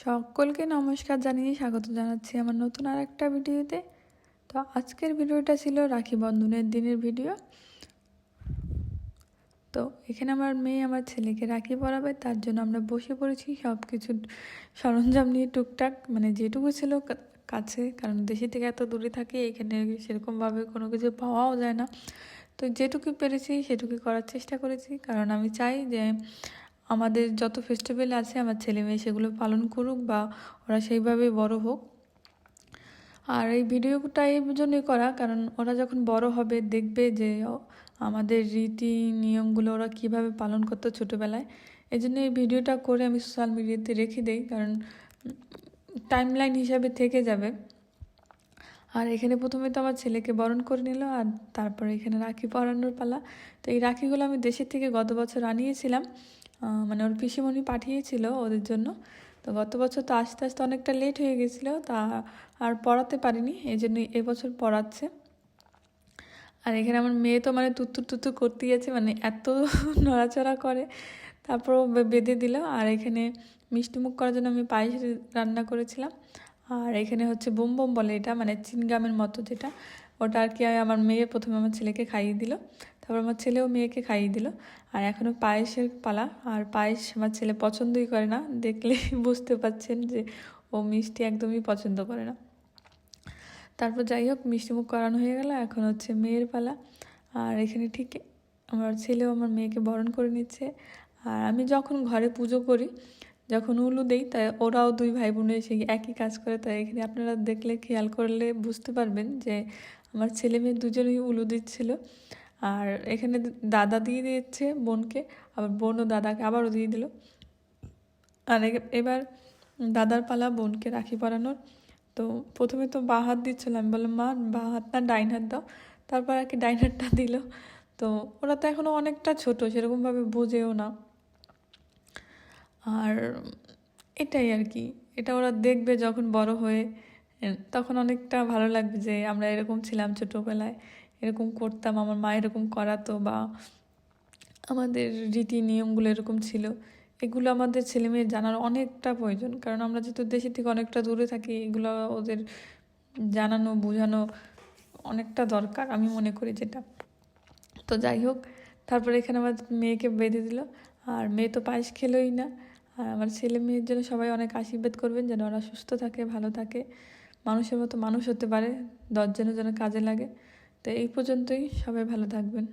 সকলকে নমস্কার জানিয়ে স্বাগত জানাচ্ছি আমার নতুন আর একটা ভিডিওতে। তো আজকের ভিডিওটা ছিল রাখি বন্ধনের দিনের ভিডিও। তো এখানে আমার মেয়ে আমার ছেলেকে রাখি পরাবে, তার জন্য আমরা বসে পড়েছি সব কিছু সরঞ্জাম নিয়ে টুকটাক, মানে যেটুকু ছিল কাছে, কারণ দেশে থেকে এত দূরে থাকে, এখানে সেরকমভাবে কোনো কিছু পাওয়াও যায় না। তো যেটুকু পেরেছি সেটুকু করার চেষ্টা করেছি, কারণ আমি চাই যে আমাদের যত ফেস্টিভ্যাল আছে আমার ছেলে মেয়ে সেগুলো পালন করুক বা ওরা সেইভাবে বড় হোক। আর এই ভিডিওটা এই জন্যই করা, কারণ ওরা যখন বড় হবে দেখবে যে আমাদের রীতি নিয়মগুলো ওরা কীভাবে পালন করতো ছোটোবেলায়। এই জন্য এই ভিডিওটা করে আমি সোশ্যাল মিডিয়াতে রেখে দিই, কারণ টাইমলাইন হিসাবে থেকে যাবে। আর এখানে প্রথমে তো আমার ছেলেকে বরণ করে নিল, আর তারপরে এখানে রাখি পরানোর পালা। তো এই রাখিগুলো আমি দেশের থেকে গত বছর আনিয়েছিলাম, মানে ওর পিসিমণি পাঠিয়েছিল ওদের জন্য। তো গত বছর তো আস্তে আস্তে অনেকটা লেট হয়ে গেছিলো, তা আর পড়াতে পারিনি, এই জন্য এবছর পড়াচ্ছে। আর এখানে আমার মেয়ে তো মানে তুত্তুর তুত্তুর করতেই আছে, মানে এত নড়াচড়া করে। তারপর বেঁধে দিল। আর এখানে মিষ্টিমুখ করার জন্য আমি পায়েস রান্না করেছিলাম। আর এখানে হচ্ছে বোম বোম বলে, এটা মানে চিনগামের মতো যেটা, ওটা আর কি আমার মেয়ে প্রথমে আমার ছেলেকে খাইয়ে দিল, তারপর আমার ছেলেও মেয়েকে খাইয়ে দিল। আর এখনও পায়েসের পালা, আর পায়েস আমার ছেলে পছন্দই করে না, দেখলেই বুঝতে পারছেন যে ও মিষ্টি একদমই পছন্দ করে না। তারপর যাই হোক মিষ্টিমুখ করানো হয়ে গেল, এখন হচ্ছে মেয়ের পালা। আর এখানে ঠিক আমার ছেলেও আমার মেয়েকে বরণ করে নিচ্ছে। আর আমি যখন ঘরে পুজো করি, যখন উলু দেই, তাই ওরাও দুই ভাই বোনে সেই একই কাজ করে। তাই এখানে আপনারা দেখলে খেয়াল করলে বুঝতে পারবেন যে আমার ছেলে মেয়ে দুজনেই উলু দিচ্ছিল। আর এখানে দাদা দিয়ে দিচ্ছে বোনকে, আবার বোনও দাদাকে আবারও দিয়ে দিল। আর এবার দাদার পালা বোনকে রাখি পরানোর। তো প্রথমে তো বাঁ হাত দিচ্ছিলো, আমি বললাম মা বাঁ হাত না ডাইন হাত দাও, তারপর আর কি ডাইন হাতটা দিল। তো ওরা তো এখনও অনেকটা ছোট, সেরকমভাবে বোঝেও না। আর এটাই আর কি, এটা ওরা দেখবে যখন বড় হয়ে, তখন অনেকটা ভালো লাগবে যে আমরা এরকম ছিলাম ছোটোবেলায়, এরকম করতাম, আমার মা এরকম করাতো, বা আমাদের রীতি নিয়মগুলো এরকম ছিল। এগুলো আমাদের ছেলেমেয়ের জানার অনেকটা প্রয়োজন, কারণ আমরা যেহেতু দেশের থেকে অনেকটা দূরে থাকি, এগুলো ওদের জানানো বোঝানো অনেকটা দরকার আমি মনে করি যেটা। তো যাই হোক, তারপরে এখানে আমার মেয়েকে বেঁধে দিল। আর মেয়ে তো পায়েস খেলোই না। আর আমার ছেলে মেয়ের জন্য সবাই অনেক আশীর্বাদ করবেন, যেন ওরা সুস্থ থাকে, ভালো থাকে, মানুষের মতো মানুষ হতে পারে, 10 জনের যেন কাজে লাগে। তো এই পর্যন্তই, সবাই ভালো থাকবেন।